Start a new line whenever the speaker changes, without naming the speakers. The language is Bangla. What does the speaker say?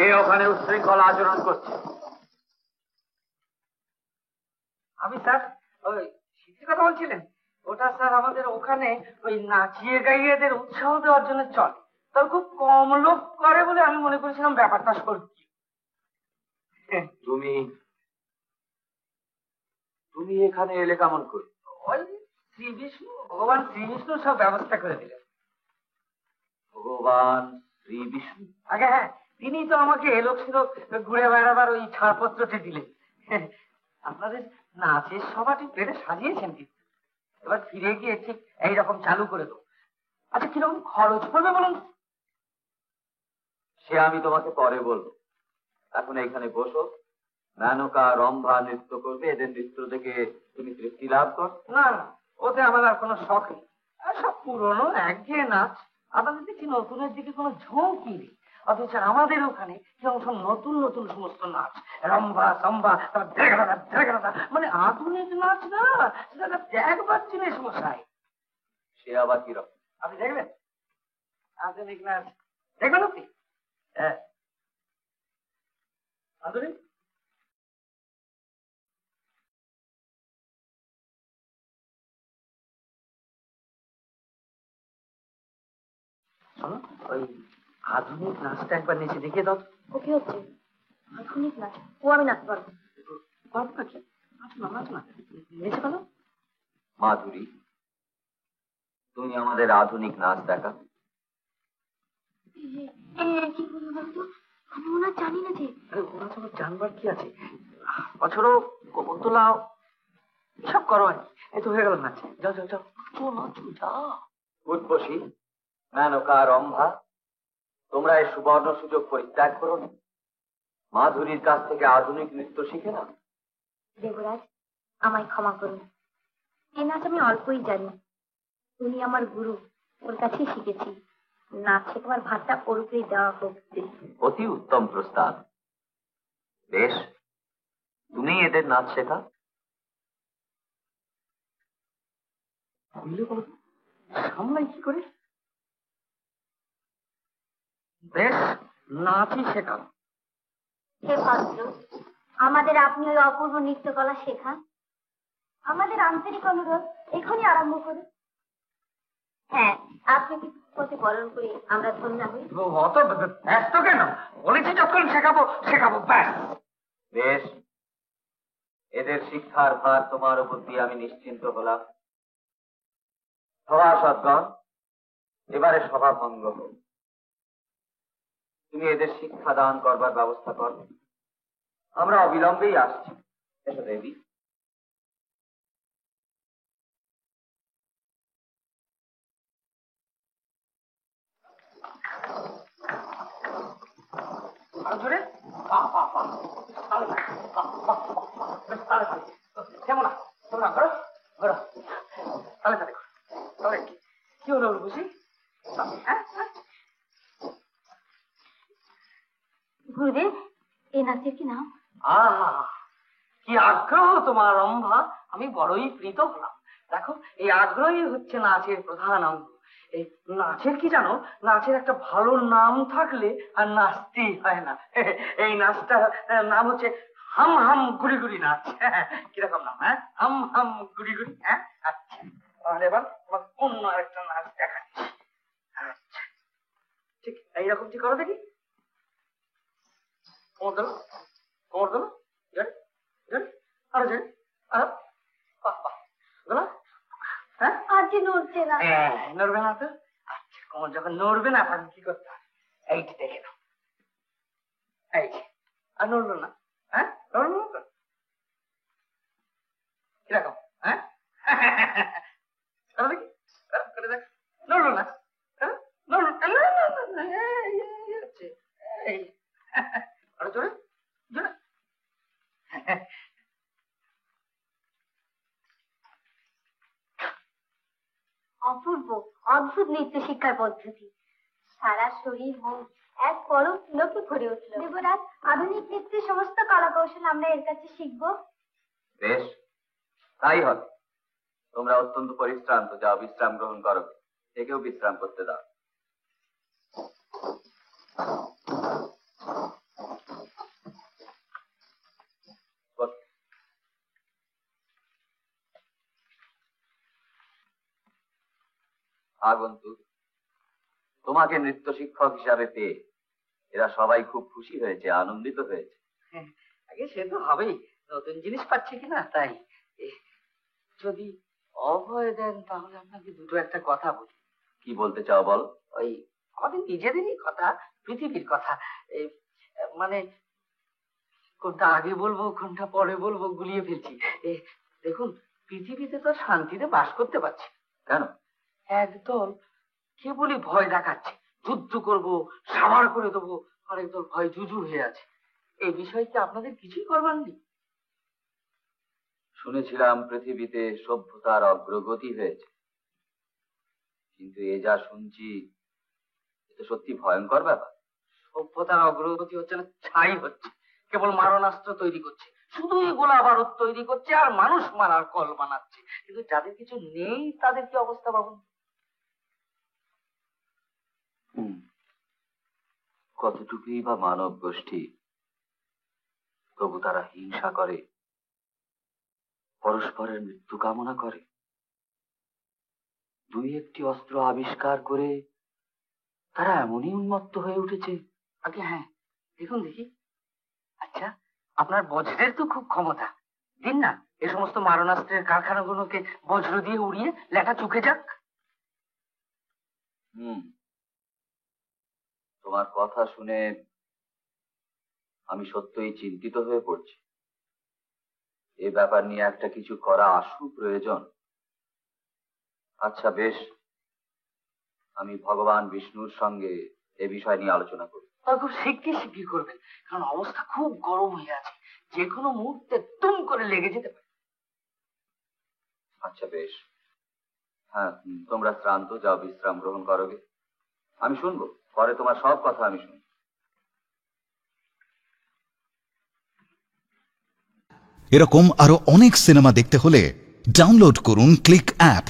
কে ওখানে উচ্ছৃঙ্খল আচরণ করছে?
আমি স্যার, ওই শীতের কথা বলছিলেন? ওটা স্যার আমাদের ওখানে ওই নাচিয়ে গাইয়ে এদের উৎসাহ দেওয়ার জন্য চলে। তবে খুব কম লোক করে বলে আমি মনে করেছিলাম ব্যাপারটা সত্যি।
তুমি তুমি এখানে এলে কেমন করে?
ওই শ্রী বিষ্ণু, ভগবান শ্রী বিষ্ণু সব ব্যবস্থা করে দিলেন।
ভগবান শ্রী বিষ্ণু?
আগে হ্যাঁ, তিনি তো আমাকে এলোক ছিলোক ঘুরে বেড়াবার ওই ছাড়পত্রটি দিলেন। আপনাদের নাচের সভাটি পেটে সাজিয়েছেন কিন্তু, এবার ফিরে গিয়ে ঠিক এইরকম চালু করে দেবো। আচ্ছা কিরকম খরচ পড়বে বলুন?
সে আমি তোমাকে পরে বলবো। এখন এখানে বসো। মেনকা রম্ভা নৃত্য করবে, এদের নৃত্য দেখে তুমি তৃপ্তি লাভ কর।
না না, ওতে আমার আর কোনো শখ নেই। সব পুরোনো একঘেয়ে নাচ। আপনাদের দেখি নতুনের দিকে কোনো ঝোঁকই নেই, অথচ আমাদের ওখানে কিরকম সব নতুন নতুন সমস্ত নাচ, রম্ভা সম্ভা, মানে আধুনিক নাচ না, সেটা দেখবার জিনিস মশাই।
সে আবার কিরকম?
আপনি দেখবেন আধুনিক নাচ? দেখবেন আপনি? হ্যাঁ, আধুনিক। শোনো, ওই আধুনিক নাচটা একবার নিচে দেখিয়ে দাও।
ও কি হচ্ছে? আধুনিক নাচ? ও আমি নাচতে পারবো।
পারবে কি? নাচ না, নাচ না, নিচে বলো।
মাধুরী, তুমি আমাদের আধুনিক নাচ দেখা।
কি বলবো বলতো, আমি ওনার জানি না যে।
আরে ওরা তো জানবার কি আছে? বছরও গোবর তোলাও সব করো। এই তো হয়ে গেল নাচ। যাও যাও যাও, নাচো যাও।
উৎপসী, মেনকা রম্ভা, তোমরা এই সুবর্ণ সুযোগ পরিত্যাগ করো না। মাধুরীর কাছ থেকে আধুনিক নৃত্য শিখে না।
দেবরাজ, আমায় ক্ষমা করুন। এই নাচ আমি অল্পই জানি। উনি আমার গুরু, ওর কাছেই শিখেছি। নাচ শেখাবার ভাতটা ওর উপরেই দেওয়া হোক।
অতি উত্তম প্রস্তাব। বেশ, তুমি এদের নাচ শেখা।
বুঝলে বলো, সামলাই কি করে? বেশ, নাচই শেখাও।
হে ভদ্র, আমাদের আপনি ওই অপূর্ব নৃত্যকলা শেখান। আমাদের আন্তরিক অনুরোধ, এখনই আরম্ভ করুন। হ্যাঁ, আপনাকে প্রতি বরণ করে আমরা ধন্য হই।
অত ব্যস্ত কেন? বলেছি যখন শেখাবো শেখাবো, ব্যাস।
বেশ, এদের শিক্ষার ভার তোমার উপর দিয়ে আমি নিশ্চিন্ত হলাম। সভাসদগণ, এবারে সভা ভঙ্গ হোক। তুমি এদের শিক্ষা দান করবার ব্যবস্থা কর। আমরা অবিলম্বেই আসছি। এসো দেবী।
কেমন তোমরা করো করো, তাহলে তাহলে তবে কি হলো বুঝি?
গুরুদেব, এই নাচের কি নাম?
কি আগ্রহ তোমার রম্ভা, আমি বড়ই প্রীত হলাম। দেখো, এই আগ্রহই হচ্ছে নাচের প্রধান অঙ্গ। এই নাচের কি জানো, নাচের একটা ভালো নাম থাকলে আর নাচতেই হয় না। এই নাচটা নাম হচ্ছে হাম হাম গুড়ি গুড়ি নাচ। কিরকম নাম? হ্যাঁ, হাম হাম গুড়ি গুড়ি। হ্যাঁ, আচ্ছা, তাহলে এবার তোমার অন্য আরেকটা নাচ দেখাচ্ছি। আচ্ছা, ঠিক এইরকম কি করো দেখি। কোমর ধরো, কোমর ধরো, আরো যাই, আরো, বাহ বাহ, ধরো। হ্যাঁ,
আর যে নড়ছে না।
নড়বে না তো? আচ্ছা, কোমর যখন নড়বে না তখন কি করতে হবে? এইটি দেখে নাও, এই আর নড়লো না। হ্যাঁ, নড়লো না তো? কিরকম? হ্যাঁ, দেখি করে দেখ, নড়লো না। নড়লো না, এই আরো জোরে জোরে।
অপূর্ব, অদ্ভুত নৃত্য শিক্ষার পদ্ধতি। সারা শরীর মন এক পরম পুলকে ভরে উঠল। দেবরাজ, আধুনিক নৃত্যের সমস্ত কলা কৌশল আমরা এর কাছে শিখবো।
বেশ, তাই হবে। তোমরা অত্যন্ত পরিশ্রান্ত, যাও বিশ্রাম গ্রহণ করো। একেও বিশ্রাম করতে দাও। আগন্তুক, তোমাকে নৃত্য শিক্ষক হিসাবে পেয়ে এরা সবাই খুব খুশি হয়েছে, আনন্দিত হয়েছে।
আগে সে তো হবেই, নতুন জিনিস পাচ্ছে কিনা তাই। এ, যদি অভয় দেন তাহলে আপনাকে দুটো একটা কথা বলি।
কি বলতে চাও বল।
ওই আমাদের নিজেদেরই কথা, পৃথিবীর কথা। এই মানে কোনটা আগে বলবো কোনটা পরে বলবো গুলিয়ে ফেলছি। দেখুন, পৃথিবীতে তো শান্তিতে বাস করতে পারছি না।
কেন?
একদল কেবলই ভয় দেখাচ্ছে, যুদ্ধ করব, সাবার করে দেবো, আর একদল ভয় জুজু হয়ে আছে। এই বিষয়ে কি আপনাদের কিছুই করবার নেই?
শুনেছিলাম পৃথিবীতে সভ্যতার অগ্রগতি হয়েছে, কিন্তু এ যা শুনছি এ তো সত্যি ভয়ঙ্কর ব্যাপার।
সভ্যতার অগ্রগতি হচ্ছে না, ছাই হচ্ছে। কেবল মারণাস্ত্র তৈরি করছে, শুধুই গোলা বারুদ তৈরি করছে আর মানুষ মারার কল বানাচ্ছে। কিন্তু যাদের কিছু নেই তাদের কি অবস্থা ভাবুন।
কতটুকুই বা মানব গোষ্ঠী, তবু তারা হিংসা করে, পরস্পরের মৃত্যু কামনা করে। দুই একটি অস্ত্র আবিষ্কার করে তারা এমনই উন্মত্ত হয়ে উঠেছে।
আগে হ্যাঁ, দেখুন দেখি। আচ্ছা, আপনার বজ্রের তো খুব ক্ষমতা, দিন না এ সমস্ত মারণাস্ত্রের কারখানাগুলোকে বজ্র দিয়ে উড়িয়ে লেখা চুকে যাক।
তোমার কথা শুনে আমি সত্যই চিন্তিত হয়ে পড়ছি। এ ব্যাপার নিয়ে একটা কিছু করা আশু প্রয়োজন। আচ্ছা বেশ, আমি ভগবান বিষ্ণুর সঙ্গে এ বিষয় নিয়ে আলোচনা করি।
খুব শিগগির করবেন, কারণ অবস্থা খুব গরম হয়ে আছে, যে কোনো মুহূর্তে তুম করে লেগে যেতে পারে।
আচ্ছা বেশ, হ্যাঁ তোমরা শ্রান্ত, যাও বিশ্রাম গ্রহণ করোগে। আমি শুনবো, পরে তোমার সব কথা আমি শুনবো।
এরকম আরো অনেক সিনেমা দেখতে হলে ডাউনলোড করুন ক্লিক অ্যাপ।